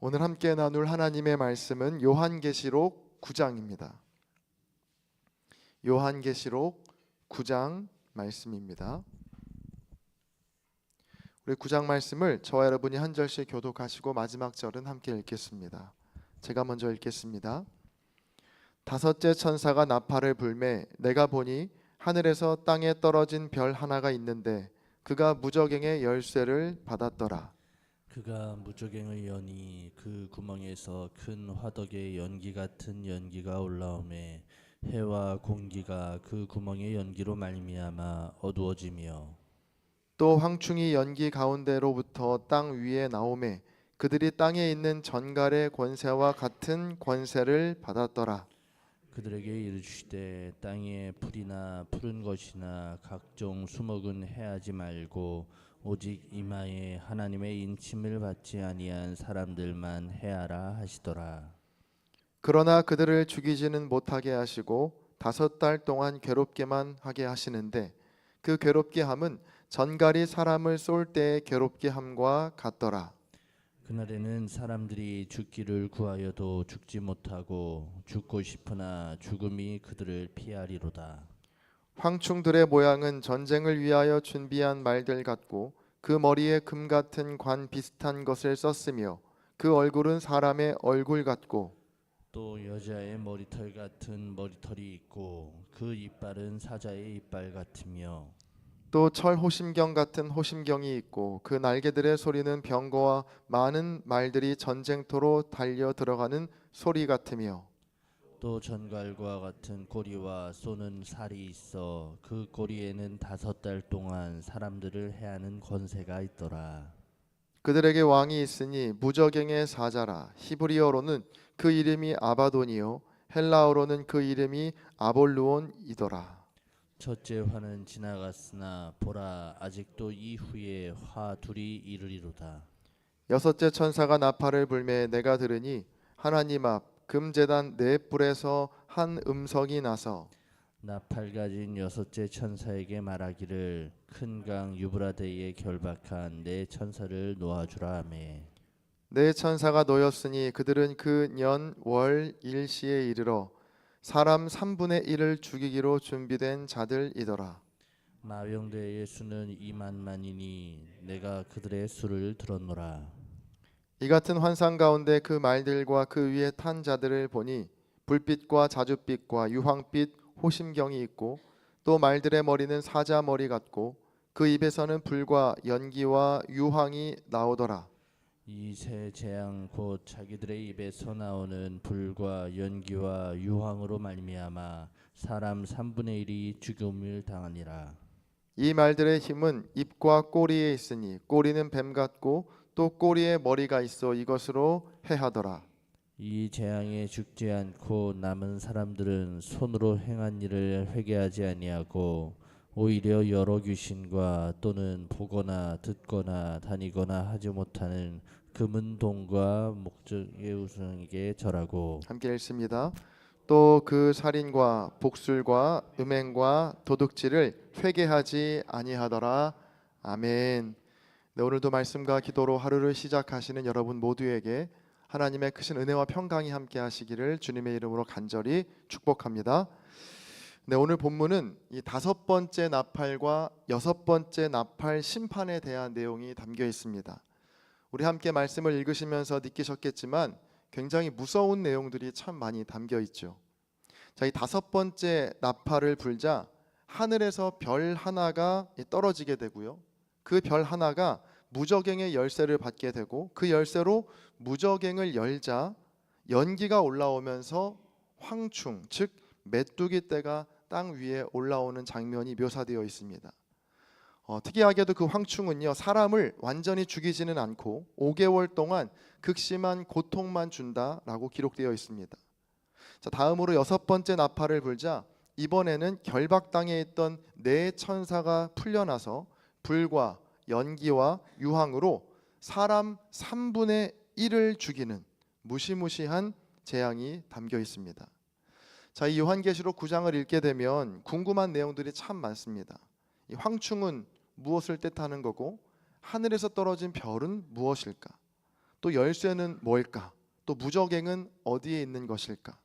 오늘 함께 나눌 하나님의 말씀은 요한계시록 9장입니다. 요한계시록 9장 말씀입니다. 우리 9장 말씀을 저와 여러분이 한 절씩 교독하시고 마지막 절은 함께 읽겠습니다. 제가 먼저 읽겠습니다. 다섯째 천사가 나팔을 불매 내가 보니 하늘에서 땅에 떨어진 별 하나가 있는데 그가 무저갱의 열쇠를 받았더라. 그가 무저갱의 여니 그 구멍에서 큰 화덕의 연기 같은 연기가 올라오매 해와 공기가 그 구멍의 연기로 말미암아 어두워지며 또 황충이 연기 가운데로부터 땅 위에 나오매 그들이 땅에 있는 전갈의 권세와 같은 권세를 받았더라. 그들에게 이르시되 땅에 풀이나 푸른 것이나 각종 수목은 해하지 말고 오직 이마에 하나님의 인침을 받지 아니한 사람들만 해하라 하시더라. 그러나 그들을 죽이지는 못하게 하시고 5달 동안 괴롭게만 하게 하시는데 그 괴롭게 함은 전갈이 사람을 쏠 때의 괴롭게 함과 같더라. 그날에는 사람들이 죽기를 구하여도 죽지 못하고 죽고 싶으나 죽음이 그들을 피하리로다. 황충들의 모양은 전쟁을 위하여 준비한 말들 같고 그 머리에 금 같은 관 비슷한 것을 썼으며 그 얼굴은 사람의 얼굴 같고 또 여자의 머리털 같은 머리털이 있고 그 이빨은 사자의 이빨 같으며 또 철 호심경 같은 호심경이 있고 그 날개들의 소리는 병거와 많은 말들이 전쟁터로 달려 들어가는 소리 같으며 또 전갈과 같은 꼬리와 쏘는 살이 있어 그 꼬리에는 5달 동안 사람들을 해하는 권세가 있더라. 그들에게 왕이 있으니 무저갱의 사자라. 히브리어로는 그 이름이 아바돈이요 헬라어로는 그 이름이 아볼루온이더라. 첫째 화는 지나갔으나 보라 아직도 이후에 화 둘이 이르리로다. 여섯째 천사가 나팔을 불매 내가 들으니 하나님 앞 금제단 네 뿔에서 한 음성이 나서 나팔 가진 여섯째 천사에게 말하기를 큰 강 유브라데에 결박한 네 천사를 놓아주라 하매 네 천사가 놓였으니 그들은 그 년 월 일시에 이르러 사람 3분의 1을 죽이기로 준비된 자들이더라. 마병대의 수는 2만만이니 내가 그들의 수를 들었노라. 이 같은 환상 가운데 그 말들과 그 위에 탄 자들을 보니 불빛과 자줏빛과 유황빛 호심경이 있고 또 말들의 머리는 사자 머리 같고 그 입에서는 불과 연기와 유황이 나오더라. 이 세 재앙 곧 자기들의 입에서 나오는 불과 연기와 유황으로 말미암아 사람 3분의 1이 죽음을 당하니라. 이 말들의 힘은 입과 꼬리에 있으니 꼬리는 뱀 같고 또 꼬리에 머리가 있어 이것으로 해하더라. 이 재앙에 죽지 않고 남은 사람들은 손으로 행한 일을 회개하지 아니하고 오히려 여러 귀신과 또는 보거나 듣거나 다니거나 하지 못하는 금은 동과 목적의 우상에게 절하고 함께 읽습니다. 또 그 살인과 복술과 음행과 도둑질을 회개하지 아니하더라. 아멘. 네, 오늘도 말씀과 기도로 하루를 시작하시는 여러분 모두에게 하나님의 크신 은혜와 평강이 함께 하시기를 주님의 이름으로 간절히 축복합니다. 네, 오늘 본문은 이 5번째 나팔과 6번째 나팔 심판에 대한 내용이 담겨 있습니다. 우리 함께 말씀을 읽으시면서 느끼셨겠지만 굉장히 무서운 내용들이 참 많이 담겨 있죠. 자, 이 5번째 나팔을 불자 하늘에서 별 하나가 떨어지게 되고요. 그 별 하나가 무저갱의 열쇠를 받게 되고 그 열쇠로 무저갱을 열자 연기가 올라오면서 황충, 즉 메뚜기 떼가 땅 위에 올라오는 장면이 묘사되어 있습니다. 특이하게도 그 황충은요 사람을 완전히 죽이지는 않고 5개월 동안 극심한 고통만 준다라고 기록되어 있습니다. 자, 다음으로 6번째 나팔을 불자 이번에는 결박당해 있던 네 천사가 풀려나서 불과 연기와 유황으로 사람 3분의 1을 죽이는 무시무시한 재앙이 담겨 있습니다. 자, 이 요한계시록 9장을 읽게 되면 궁금한 내용들이 참 많습니다. 이 황충은 무엇을 뜻하는 거고 하늘에서 떨어진 별은 무엇일까? 또 열쇠는 뭘까? 또 무저갱은 어디에 있는 것일까?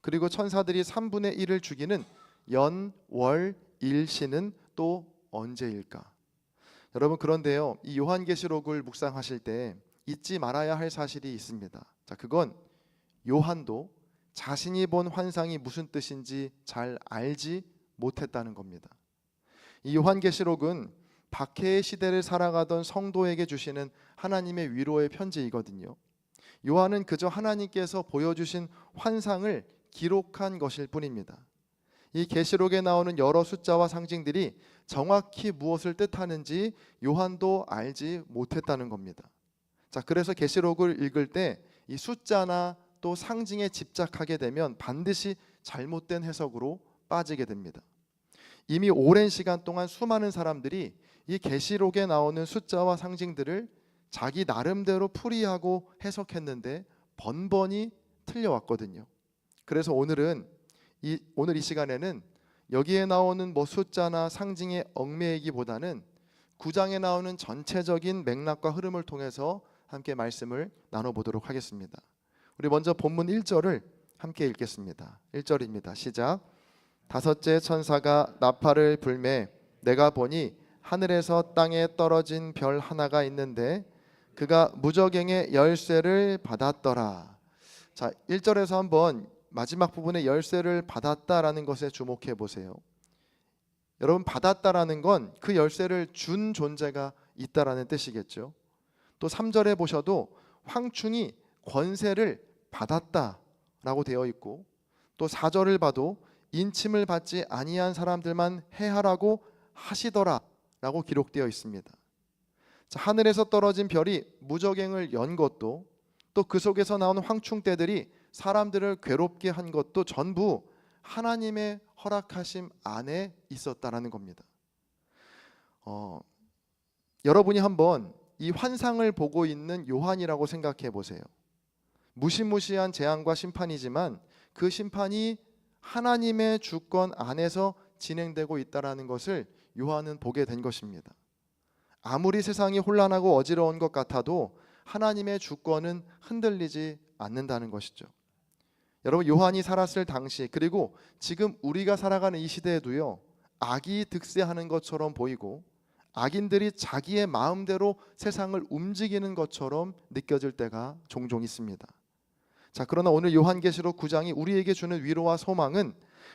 그리고 천사들이 3분의 1을 죽이는 연, 월, 일시는 또 언제일까? 여러분, 그런데요, 이 요한계시록을 묵상하실 때 잊지 말아야 할 사실이 있습니다. 자, 그건 요한도 자신이 본 환상이 무슨 뜻인지 잘 알지 못했다는 겁니다. 이 요한계시록은 박해의 시대를 살아가던 성도에게 주시는 하나님의 위로의 편지이거든요. 요한은 그저 하나님께서 보여주신 환상을 기록한 것일 뿐입니다. 이 계시록에 나오는 여러 숫자와 상징들이 정확히 무엇을 뜻하는지 요한도 알지 못했다는 겁니다. 자, 그래서 계시록을 읽을 때 이 숫자나 또 상징에 집착하게 되면 반드시 잘못된 해석으로 빠지게 됩니다. 이미 오랜 시간 동안 수많은 사람들이 이 계시록에 나오는 숫자와 상징들을 자기 나름대로 풀이하고 해석했는데 번번이 틀려왔거든요. 그래서 오늘 이 시간에는 여기에 나오는 숫자나 상징에 얽매이기보다는 9장에 나오는 전체적인 맥락과 흐름을 통해서 함께 말씀을 나눠보도록 하겠습니다. 우리 먼저 본문 1절을 함께 읽겠습니다. 1절입니다. 시작. 다섯째 천사가 나팔을 불매 내가 보니 하늘에서 땅에 떨어진 별 하나가 있는데 그가 무저갱의 열쇠를 받았더라. 자, 1절에서 한번 마지막 부분에 열쇠를 받았다라는 것에 주목해 보세요. 여러분, 받았다라는 건 그 열쇠를 준 존재가 있다라는 뜻이겠죠. 또 3절에 보셔도 황충이 권세를 받았다라고 되어 있고, 또 4절을 봐도 인침을 받지 아니한 사람들만 해하라고 하시더라라고 기록되어 있습니다. 자, 하늘에서 떨어진 별이 무저갱을 연 것도, 또 그 속에서 나오는 황충떼들이 사람들을 괴롭게 한 것도 전부 하나님의 허락하심 안에 있었다라는 겁니다. 여러분이 한번 이 환상을 보고 있는 요한이라고 생각해 보세요. 무시무시한 재앙과 심판이지만 그 심판이 하나님의 주권 안에서 진행되고 있다라는 것을 요한은 보게 된 것입니다. 아무리 세상이 혼란하고 어지러운 것 같아도 하나님의 주권은 흔들리지 않는다는 것이죠. 여러분, 요한이 살았을 당시, 그리고 지금 우리가 살아가는 이 시대에도요, 악이 득세하는 것처럼 보이고 악인들이 자기의 마음대로 세상을 움직이는 것처럼 느껴질 때가 종종 있습니다. 자, 그러나 오늘 요한계시록 9장이 우리에게 주는 위로와 소망은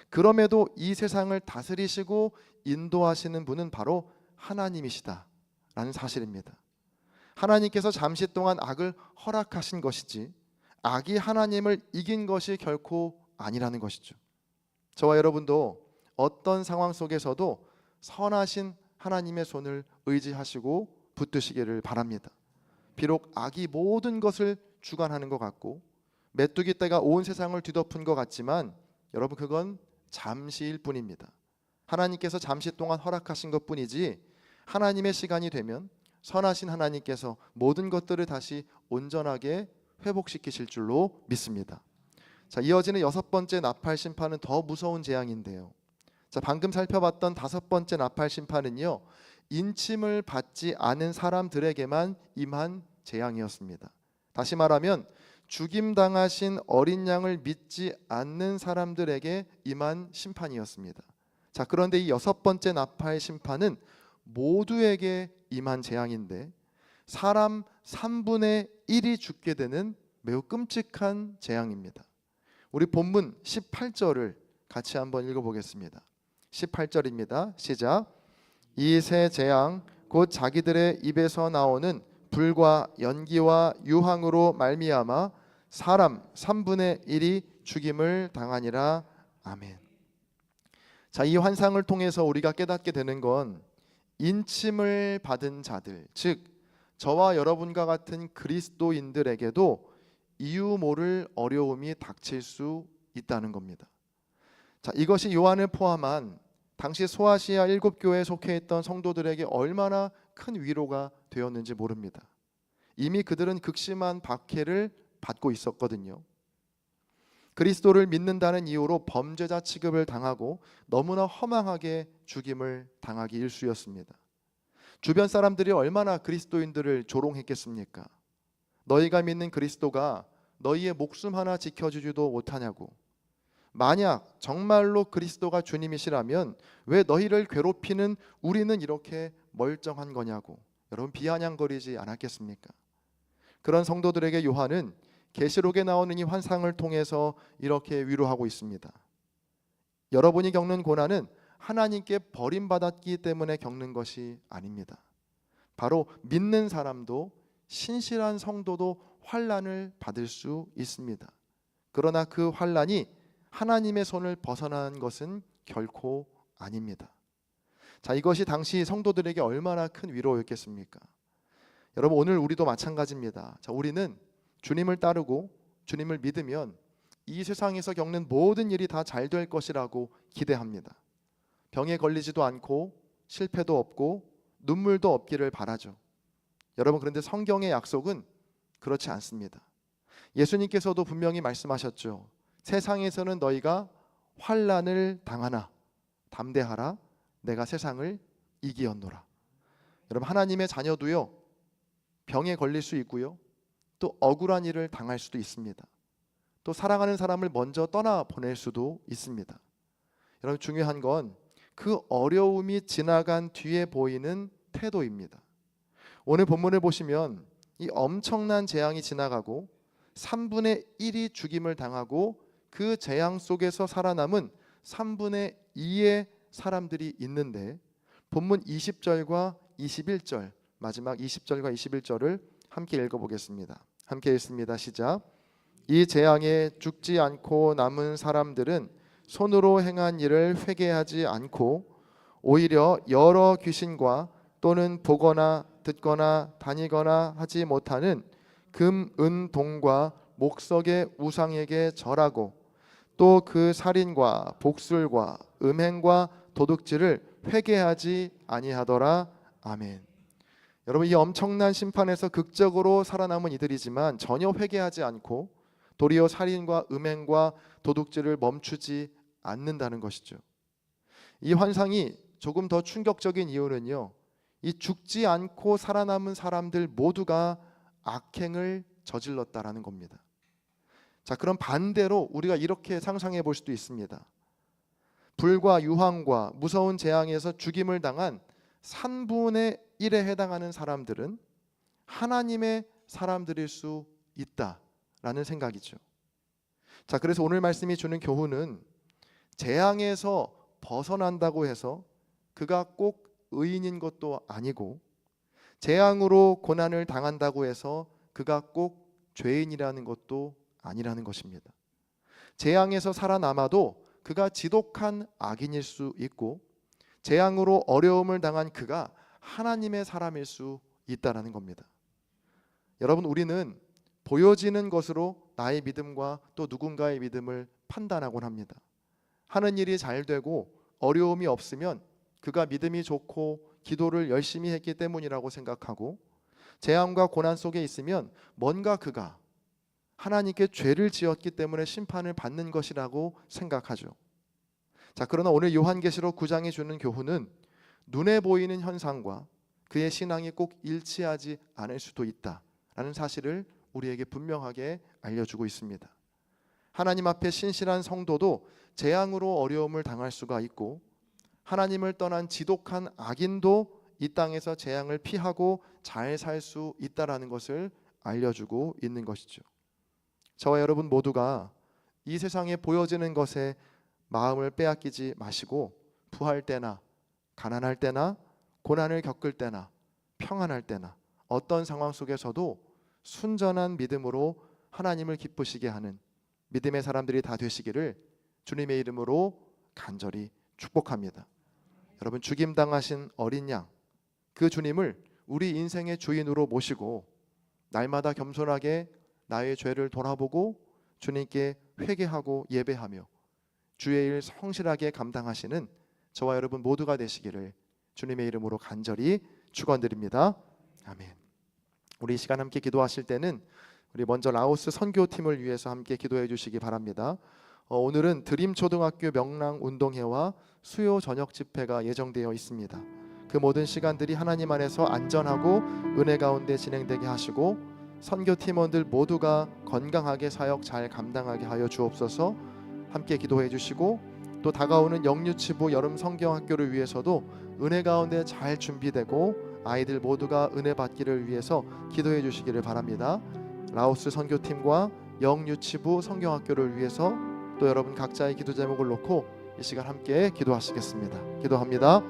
그럼에도 이 세상을 다스리시고 인도하시는 분은 바로 하나님이시다라는 사실입니다. 하나님께서 잠시 동안 악을 허락하신 것이지 악이 하나님을 이긴 것이 결코 아니라는 것이죠. 저와 여러분도 어떤 상황 속에서도 선하신 하나님의 손을 의지하시고 붙드시기를 바랍니다. 비록 악이 모든 것을 주관하는 것 같고 메뚜기 떼가 온 세상을 뒤덮은 것 같지만 여러분, 그건 잠시일 뿐입니다. 하나님께서 잠시 동안 허락하신 것뿐이지 하나님의 시간이 되면 선하신 하나님께서 모든 것들을 다시 온전하게 회복시키실 줄로 믿습니다. 자, 이어지는 6번째 나팔 심판은 더 무서운 재앙인데요. 자, 방금 살펴봤던 5번째 나팔 심판은요, 인침을 받지 않은 사람들에게만 임한 재앙이었습니다. 다시 말하면 죽임당하신 어린 양을 믿지 않는 사람들에게 임한 심판이었습니다. 자, 그런데 이 6번째 나팔 심판은 모두에게 임한 재앙인데 사람 3분의 1이 죽게 되는 매우 끔찍한 재앙입니다. 우리 본문 18절을 같이 한번 읽어보겠습니다. 18절입니다. 시작. 이 세 재앙 곧 자기들의 입에서 나오는 불과 연기와 유황으로 말미암아 사람 3분의 1이 죽임을 당하니라. 아멘. 자, 이 환상을 통해서 우리가 깨닫게 되는 건 인침을 받은 자들, 즉 저와 여러분과 같은 그리스도인들에게도 이유 모를 어려움이 닥칠 수 있다는 겁니다. 자, 이것이 요한을 포함한 당시 소아시아 7교회에 속해 있던 성도들에게 얼마나 큰 위로가 되었는지 모릅니다. 이미 그들은 극심한 박해를 받고 있었거든요. 그리스도를 믿는다는 이유로 범죄자 취급을 당하고 너무나 허망하게 죽임을 당하기 일쑤였습니다. 주변 사람들이 얼마나 그리스도인들을 조롱했겠습니까? 너희가 믿는 그리스도가 너희의 목숨 하나 지켜주지도 못하냐고. 만약 정말로 그리스도가 주님이시라면 왜 너희를 괴롭히는 우리는 이렇게 멀쩡한 거냐고. 여러분, 비아냥거리지 않았겠습니까? 그런 성도들에게 요한은 계시록에 나오는 이 환상을 통해서 이렇게 위로하고 있습니다. 여러분이 겪는 고난은 하나님께 버림받았기 때문에 겪는 것이 아닙니다. 바로 믿는 사람도, 신실한 성도도 환난을 받을 수 있습니다. 그러나 그 환난이 하나님의 손을 벗어난 것은 결코 아닙니다. 자, 이것이 당시 성도들에게 얼마나 큰 위로였겠습니까? 여러분, 오늘 우리도 마찬가지입니다. 자, 우리는 주님을 따르고 주님을 믿으면 이 세상에서 겪는 모든 일이 다 잘 될 것이라고 기대합니다. 병에 걸리지도 않고 실패도 없고 눈물도 없기를 바라죠. 여러분, 그런데 성경의 약속은 그렇지 않습니다. 예수님께서도 분명히 말씀하셨죠. 세상에서는 너희가 환난을 당하나 담대하라, 내가 세상을 이기었노라. 여러분, 하나님의 자녀도요, 병에 걸릴 수 있고요, 또 억울한 일을 당할 수도 있습니다. 또 사랑하는 사람을 먼저 떠나 보낼 수도 있습니다. 여러분, 중요한 건 그 어려움이 지나간 뒤에 보이는 태도입니다. 오늘 본문을 보시면 이 엄청난 재앙이 지나가고 3분의 1이 죽임을 당하고 그 재앙 속에서 살아남은 3분의 2의 사람들이 있는데, 본문 20절과 21절, 마지막 20절과 21절을 함께 읽어보겠습니다. 함께 읽습니다. 시작. 이 재앙에 죽지 않고 남은 사람들은 손으로 행한 일을 회개하지 않고 오히려 여러 귀신과 또는 보거나 듣거나 다니거나 하지 못하는 금, 은, 동과 목석의 우상에게 절하고 또 그 살인과 복술과 음행과 도둑질을 회개하지 아니하더라. 아멘. 여러분, 이 엄청난 심판에서 극적으로 살아남은 이들이지만 전혀 회개하지 않고 도리어 살인과 음행과 도둑질을 멈추지 않는다는 것이죠. 이 환상이 조금 더 충격적인 이유는요, 이 죽지 않고 살아남은 사람들 모두가 악행을 저질렀다라는 겁니다. 자, 그럼 반대로 우리가 이렇게 상상해 볼 수도 있습니다. 불과 유황과 무서운 재앙에서 죽임을 당한 3분의 1에 해당하는 사람들은 하나님의 사람들일 수 있다라는 생각이죠. 자, 그래서 오늘 말씀이 주는 교훈은 재앙에서 벗어난다고 해서 그가 꼭 의인인 것도 아니고, 재앙으로 고난을 당한다고 해서 그가 꼭 죄인이라는 것도 아니라는 것입니다. 재앙에서 살아남아도 그가 지독한 악인일 수 있고, 재앙으로 어려움을 당한 그가 하나님의 사람일 수 있다는 겁니다. 여러분, 우리는 보여지는 것으로 나의 믿음과 또 누군가의 믿음을 판단하곤 합니다. 하는 일이 잘 되고 어려움이 없으면 그가 믿음이 좋고 기도를 열심히 했기 때문이라고 생각하고, 재앙과 고난 속에 있으면 뭔가 그가 하나님께 죄를 지었기 때문에 심판을 받는 것이라고 생각하죠. 자, 그러나 오늘 요한계시록 9장이 주는 교훈은 눈에 보이는 현상과 그의 신앙이 꼭 일치하지 않을 수도 있다라는 사실을 우리에게 분명하게 알려주고 있습니다. 하나님 앞에 신실한 성도도 재앙으로 어려움을 당할 수가 있고, 하나님을 떠난 지독한 악인도 이 땅에서 재앙을 피하고 잘 살 수 있다라는 것을 알려주고 있는 것이죠. 저와 여러분 모두가 이 세상에 보여지는 것에 마음을 빼앗기지 마시고, 부할 때나 가난할 때나 고난을 겪을 때나 평안할 때나 어떤 상황 속에서도 순전한 믿음으로 하나님을 기쁘시게 하는 믿음의 사람들이 다 되시기를 주님의 이름으로 간절히 축복합니다. 여러분, 죽임당하신 어린 양, 그 주님을 우리 인생의 주인으로 모시고 날마다 겸손하게 나의 죄를 돌아보고 주님께 회개하고 예배하며 주의 일 성실하게 감당하시는 저와 여러분 모두가 되시기를 주님의 이름으로 간절히 축원드립니다. 아멘. 우리 이 시간 함께 기도하실 때는 우리 먼저 라오스 선교팀을 위해서 함께 기도해 주시기 바랍니다. 오늘은 드림초등학교 명랑운동회와 수요 저녁 집회가 예정되어 있습니다. 그 모든 시간들이 하나님 안에서 안전하고 은혜 가운데 진행되게 하시고, 선교팀원들 모두가 건강하게 사역 잘 감당하게 하여 주옵소서. 함께 기도해 주시고 또 다가오는 영유치부 여름 성경학교를 위해서도 은혜 가운데 잘 준비되고 아이들 모두가 은혜 받기를 위해서 기도해 주시기를 바랍니다. 라오스 선교팀과 영유치부 성경학교를 위해서 또 여러분 각자의 기도 제목을 놓고 이 시간 함께 기도하시겠습니다. 기도합니다.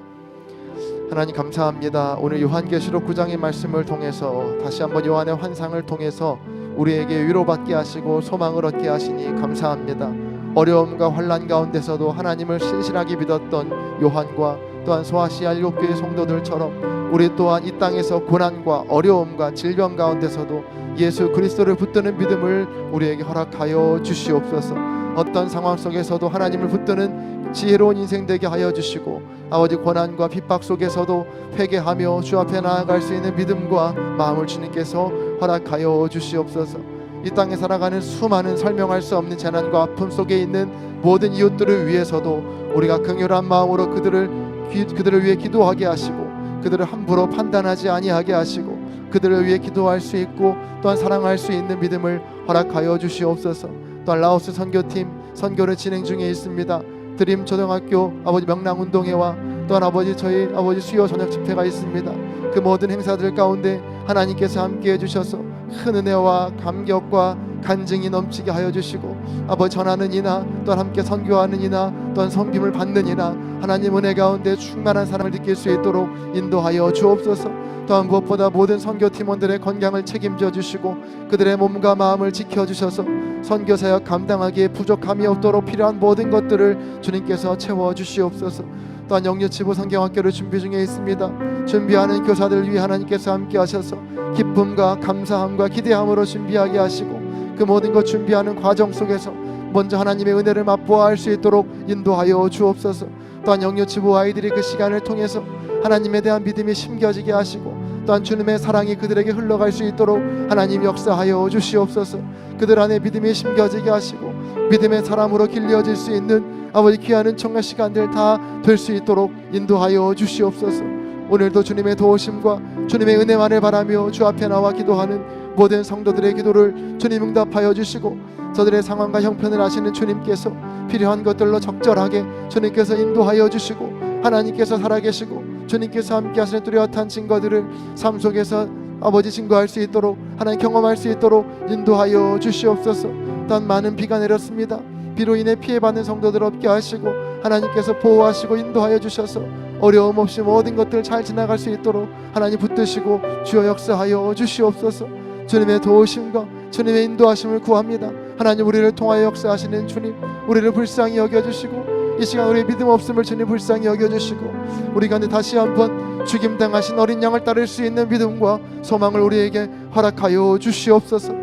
하나님 감사합니다. 오늘 요한계시록 9장의 말씀을 통해서 다시 한번 요한의 환상을 통해서 우리에게 위로받게 하시고 소망을 얻게 하시니 감사합니다. 어려움과 환난 가운데서도 하나님을 신실하게 믿었던 요한과 또한 소아시아 7교회 성도들처럼 우리 또한 이 땅에서 고난과 어려움과 질병 가운데서도 예수 그리스도를 붙드는 믿음을 우리에게 허락하여 주시옵소서. 어떤 상황 속에서도 하나님을 붙드는 지혜로운 인생 되게 하여 주시고 아버지 고난과 핍박 속에서도 회개하며 주 앞에 나아갈 수 있는 믿음과 마음을 주님께서 허락하여 주시옵소서. 이 땅에 살아가는 수많은 설명할 수 없는 재난과 아픔 속에 있는 모든 이웃들을 위해서도 우리가 긍휼한 마음으로 그들을 위해 기도하게 하시고 그들을 함부로 판단하지 아니하게 하시고 그들을 위해 기도할 수 있고 또한 사랑할 수 있는 믿음을 허락하여 주시옵소서. 또한 라오스 선교팀 선교를 진행 중에 있습니다. 드림 초등학교 아버지 명랑운동회와 또한 아버지 저희 아버지 수요 저녁 집회가 있습니다. 그 모든 행사들 가운데 하나님께서 함께해 주셔서 큰 은혜와 감격과 간증이 넘치게 하여 주시고 아버지 전하는 이나 또한 함께 선교하는 이나 또한 섬김을 받는 이나 하나님 은혜 가운데 충만한 사랑을 느낄 수 있도록 인도하여 주옵소서. 또한 무엇보다 모든 선교팀원들의 건강을 책임져 주시고 그들의 몸과 마음을 지켜주셔서 선교사역 감당하기에 부족함이 없도록 필요한 모든 것들을 주님께서 채워주시옵소서. 또한 영유치부 성경학교를 준비 중에 있습니다. 준비하는 교사들 위해 하나님께서 함께 하셔서 기쁨과 감사함과 기대함으로 준비하게 하시고 그 모든 것 준비하는 과정 속에서 먼저 하나님의 은혜를 맛보아 할 수 있도록 인도하여 주옵소서. 또한 영유치부 아이들이 그 시간을 통해서 하나님에 대한 믿음이 심겨지게 하시고 또한 주님의 사랑이 그들에게 흘러갈 수 있도록 하나님 역사하여 주시옵소서. 그들 안에 믿음이 심겨지게 하시고 믿음의 사람으로 길려질 수 있는 아버지 귀한 은총과 시간들 다 될 수 있도록 인도하여 주시옵소서. 오늘도 주님의 도우심과 주님의 은혜만을 바라며 주 앞에 나와 기도하는 모든 성도들의 기도를 주님 응답하여 주시고 저들의 상황과 형편을 아시는 주님께서 필요한 것들로 적절하게 주님께서 인도하여 주시고 하나님께서 살아계시고 주님께서 함께 하시는 뚜렷한 증거들을 삶 속에서 아버지 증거할 수 있도록 하나님 경험할 수 있도록 인도하여 주시옵소서. 또한 많은 비가 내렸습니다. 비로 인해 피해받는 성도들 없게 하시고 하나님께서 보호하시고 인도하여 주셔서 어려움 없이 모든 것들 잘 지나갈 수 있도록 하나님 붙드시고 주여 역사하여 주시옵소서. 주님의 도우심과 주님의 인도하심을 구합니다. 하나님 우리를 통하여 역사하시는 주님, 우리를 불쌍히 여겨주시고 이 시간 우리의 믿음 없음을 주님 불쌍히 여겨주시고 우리 가운데 다시 한번 죽임당하신 어린 양을 따를 수 있는 믿음과 소망을 우리에게 허락하여 주시옵소서.